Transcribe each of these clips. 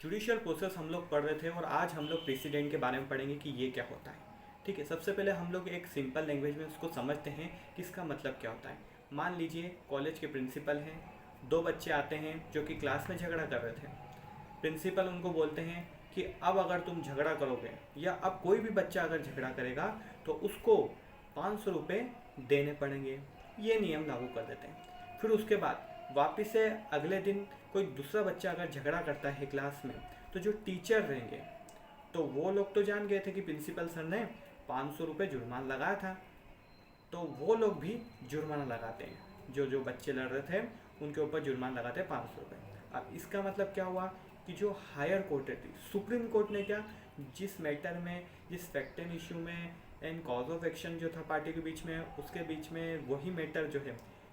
Judicial process हम लोग पढ़ रहे थे और आज हम लोग प्रेसिडेंट के बारे में पढ़ेंगे कि ये क्या होता है। ठीक है, सबसे पहले हम लोग एक सिंपल लैंग्वेज में उसको समझते हैं कि इसका मतलब क्या होता है। मान लीजिए कॉलेज के प्रिंसिपल हैं, दो बच्चे आते हैं जो कि क्लास में झगड़ा कर रहे थे। प्रिंसिपल उनको बोलते हैं कि अब अगर तुम झगड़ा करोगे या अब कोई भी बच्चा अगर झगड़ा करेगा तो उसको 500 रुपये देने पड़ेंगे। ये नियम लागू कर देते हैं। फिर उसके बाद वापस से अगले दिन कोई दूसरा बच्चा अगर झगड़ा करता है क्लास में, तो जो टीचर रहेंगे तो वो लोग तो जान गए थे कि प्रिंसिपल सर ने 500 रुपये जुर्माना लगाया था, तो वो लोग भी जुर्माना लगाते हैं। जो जो बच्चे लड़ रहे थे उनके ऊपर जुर्माना लगाते हैं 500 रुपये। अब इसका मतलब क्या हुआ कि जो हायर कोर्ट थी, सुप्रीम कोर्ट ने क्या, जिस मैटर में, जिस फैक्ट एंड इशू में एंड कॉज ऑफ एक्शन जो था पार्टी के बीच में, उसके बीच में वही मैटर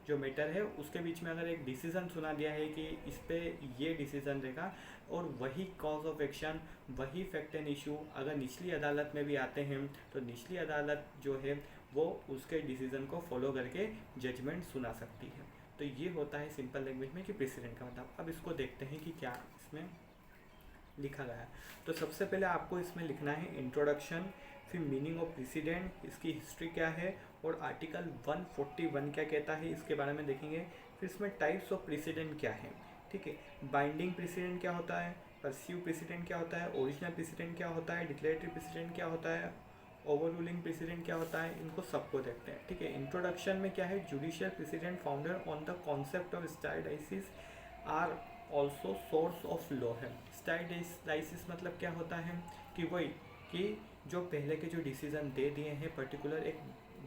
जो मैटर है उसके बीच में अगर एक डिसीज़न सुना दिया है कि इस पे ये डिसीज़न रहेगा और वही कॉज ऑफ एक्शन, वही फैक्ट एंड इशू अगर निचली अदालत में भी आते हैं तो निचली अदालत जो है वो उसके डिसीज़न को फॉलो करके जजमेंट सुना सकती है। तो ये होता है सिंपल लैंग्वेज में कि प्रेसिडेंट का मतलब। अब इसको देखते हैं कि क्या इसमें लिखा गया है। तो सबसे पहले आपको इसमें लिखना है इंट्रोडक्शन, फिर मीनिंग ऑफ प्रेसिडेंट, इसकी हिस्ट्री क्या है और आर्टिकल 141 क्या कहता है इसके बारे में देखेंगे। फिर इसमें टाइप्स ऑफ प्रेसिडेंट क्या है। ठीक है, बाइंडिंग प्रेसिडेंट क्या होता है, परस्यू प्रेसिडेंट क्या होता है, ओरिजिनल प्रेसिडेंट क्या होता है, डिक्लेरेटरी प्रेसिडेंट क्या होता है, ओवर रूलिंग प्रेसिडेंट क्या होता है, इनको सबको देखते हैं। ठीक है, इंट्रोडक्शन में क्या है, judicial precedent founded on the concept of stare decisis are also source of law है। स्टैटिस्टिक्स मतलब क्या होता है कि वही कि जो पहले के जो डिसीज़न दे दिए हैं पर्टिकुलर एक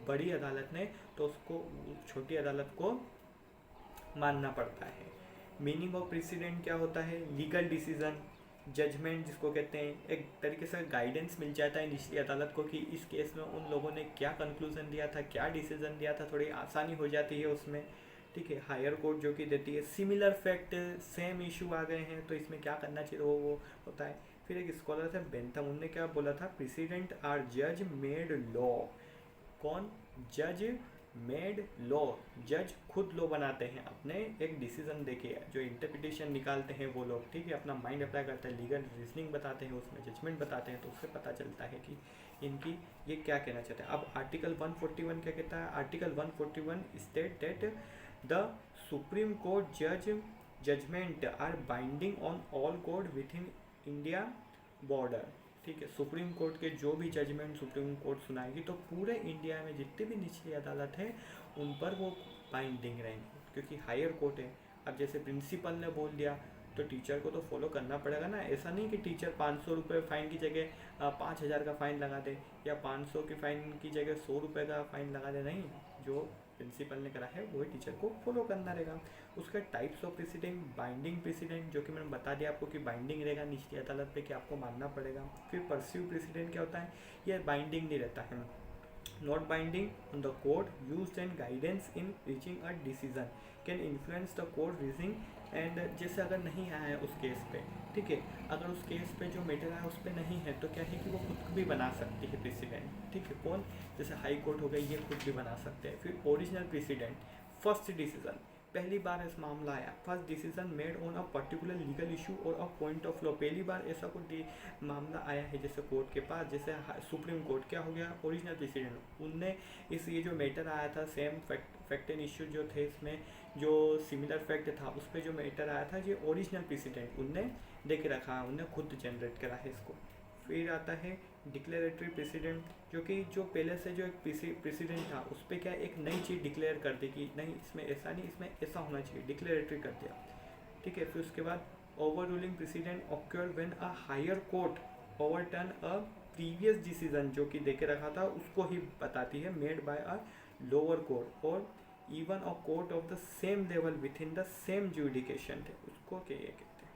बड़ी अदालत ने, तो उसको छोटी अदालत को मानना पड़ता है। मीनिंग ऑफ प्रेसिडेंट क्या होता है, लीगल डिसीजन, जजमेंट जिसको कहते हैं, एक तरीके से गाइडेंस मिल जाता है निचली अदालत को कि इस केस में उन लोगों ने क्या कंक्लूजन दिया था, क्या डिसीजन दिया था, थोड़ी आसानी हो जाती है उसमें। ठीक है, हायर कोर्ट जो कि देती है सिमिलर फैक्ट, सेम इशू आ गए हैं तो इसमें क्या करना चाहिए वो होता है। फिर एक स्कॉलर थे बेंथम, उनने क्या बोला था, प्रेसिडेंट आर जज मेड लॉ। कौन, जज मेड लॉ, जज खुद लॉ बनाते हैं अपने एक डिसीजन देके, जो इंटरप्रिटेशन निकालते हैं वो लोग। ठीक है, अपना माइंड अप्लाई करते हैं, लीगल रीजनिंग बताते हैं, उसमें जजमेंट बताते हैं, तो उससे पता चलता है कि इनकी ये क्या कहना चाहते हैं। अब आर्टिकल 141 क्या कहता है, article 141 state that the supreme court judgment are binding on all court within India border. ठीक है, सुप्रीम कोर्ट के जो भी जजमेंट सुप्रीम कोर्ट सुनाएगी तो पूरे इंडिया में जितनी भी निचली अदालत है उन पर वो बाइंडिंग रहेंगी, क्योंकि हायर कोर्ट है। अब जैसे प्रिंसिपल ने बोल दिया तो टीचर को तो फॉलो करना पड़ेगा ना। ऐसा नहीं कि टीचर 500 रुपये फ़ाइन की जगह 5000 का फ़ाइन लगा दे, या 500 की फ़ाइन की जगह 100 रुपये का फ़ाइन लगा दे। नहीं, जो प्रिंसिपल ने करा है वही टीचर को फॉलो करना रहेगा। उसका types of president, binding president जो कि मैंने बता दिया आपको कि बाइंडिंग रहेगा निचली अदालत पे कि आपको मानना पड़ेगा। फिर परस्यू प्रेसिडेंट क्या होता है, ये बाइंडिंग नहीं रहता है, not binding on the court used and guidance in reaching a decision can influence the court reasoning and, जैसे अगर नहीं आया है उस केस पे, ठीक है, अगर उस केस पे जो मैटर आया उस पर नहीं है तो क्या है कि वो खुद भी बना सकती है प्रेसिडेंट। ठीक है, कौन, जैसे हाई कोर्ट हो गई, ये खुद भी बना सकते हैं। फिर ओरिजिनल प्रेसिडेंट, फर्स्ट डिसीजन, पहली बार इस मामला आया, first decision made on a particular legal issue और अ पॉइंट ऑफ लॉ, पहली बार ऐसा कोई मामला आया है जैसे कोर्ट के पास, जैसे सुप्रीम कोर्ट, क्या हो गया, ओरिजिनल प्रेसिडेंट, उनने इस ये जो मैटर आया था सेम फैक्ट एंड इशू जो थे इसमें जो सिमिलर फैक्ट था उस पर जो मैटर आया था, ये ओरिजिनल प्रेसिडेंट उनने दे के रखा, उनने खुद जनरेट करा है इसको। फिर आता है डिक्लेरेटरी प्रेसिडेंट, जो कि जो पहले से जो एक प्रेसिडेंट था उस पर क्या एक नई चीज़ डिक्लेयर कर दी कि नहीं इसमें ऐसा नहीं, इसमें ऐसा होना चाहिए, डिक्लेरेटरी कर दिया। ठीक है, फिर उसके बाद over ruling precedent occur when a higher court overturn a previous decision, जो कि देके रखा था उसको ही बताती है, made by a lower court और even a court of the same level within the same jurisdiction थे, उसको क्या कहते हैं।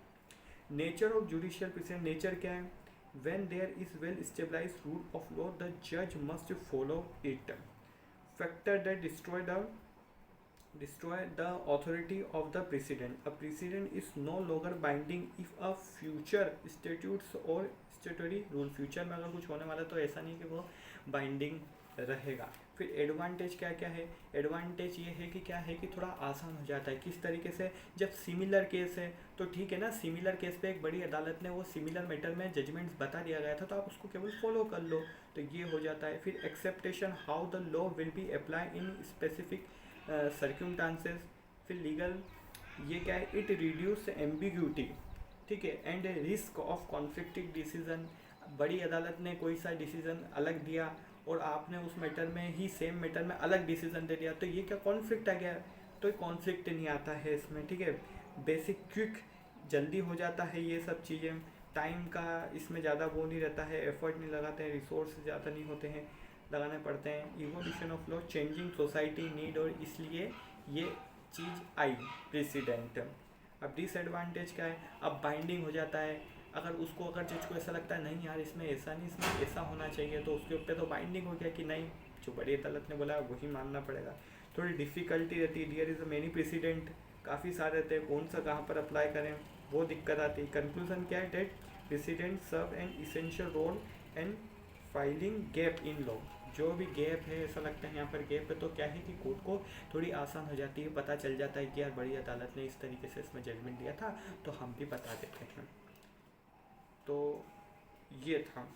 Nature of judicial precedent, nature क्या है, when there is well established rule of law the judge must follow it. Factor that destroy the authority of the precedent, a precedent is no longer binding if a future statutes or statutory rule, future में अगर कुछ होने वाला तो ऐसा नहीं कि वो बाइंडिंग रहेगा। फिर एडवांटेज क्या क्या है, एडवांटेज ये है कि क्या है कि थोड़ा आसान हो जाता है। किस तरीके से, जब सिमिलर केस है तो ठीक है ना, सिमिलर केस पे एक बड़ी अदालत ने वो सिमिलर मैटर में जजमेंट्स बता दिया गया था तो आप उसको केवल फॉलो कर लो, तो ये हो जाता है। फिर exception, how the law will be apply in specific circumstances. फिर लीगल, ये क्या है, इट रिड्यूस एम्बिग्यूटी, ठीक है, and risk of conflicting decision. बड़ी अदालत ने कोई सा डिसीजन अलग दिया और आपने उस मैटर में ही सेम मैटर में अलग डिसीजन दे दिया, तो ये क्या कॉन्फ्लिक्ट आ गया, तो कॉन्फ्लिक्ट नहीं आता है इसमें, ठीक है। बेसिक क्विक, जल्दी हो जाता है ये सब चीज़ें, टाइम का इसमें ज़्यादा वो नहीं रहता है, एफर्ट नहीं लगाते हैं, रिसोर्स ज़्यादा नहीं होते हैं, लगाने पड़ते हैं। Evolution of law, changing society need, और इसलिए ये चीज़ आई प्रेसिडेंट। अब डिसएडवांटेज क्या है, अब बाइंडिंग हो जाता है, अगर उसको, अगर जज को ऐसा लगता है नहीं यार इसमें ऐसा नहीं, इसमें ऐसा होना चाहिए, तो उसके ऊपर तो बाइंडिंग हो गया कि नहीं, जो बड़ी अदालत ने बोला वही मानना पड़ेगा। थोड़ी डिफ़िकल्टी रहती है, डियर इज़ मेनी प्रेसिडेंट, काफ़ी सारे रहते हैं, कौन सा कहाँ पर अप्लाई करें वो दिक्कत आती है। कंक्लूजन क्या है, that precedent serve an essential role and filling gap in law. जो भी गैप है, ऐसा लगता है यहाँ पर गैप है, तो क्या है कि कोर्ट को थोड़ी आसान हो जाती है, पता चल जाता है कि यार बड़ी अदालत ने इस तरीके से इसमें जजमेंट दिया था, तो हम भी बता देते हैं। तो ये था।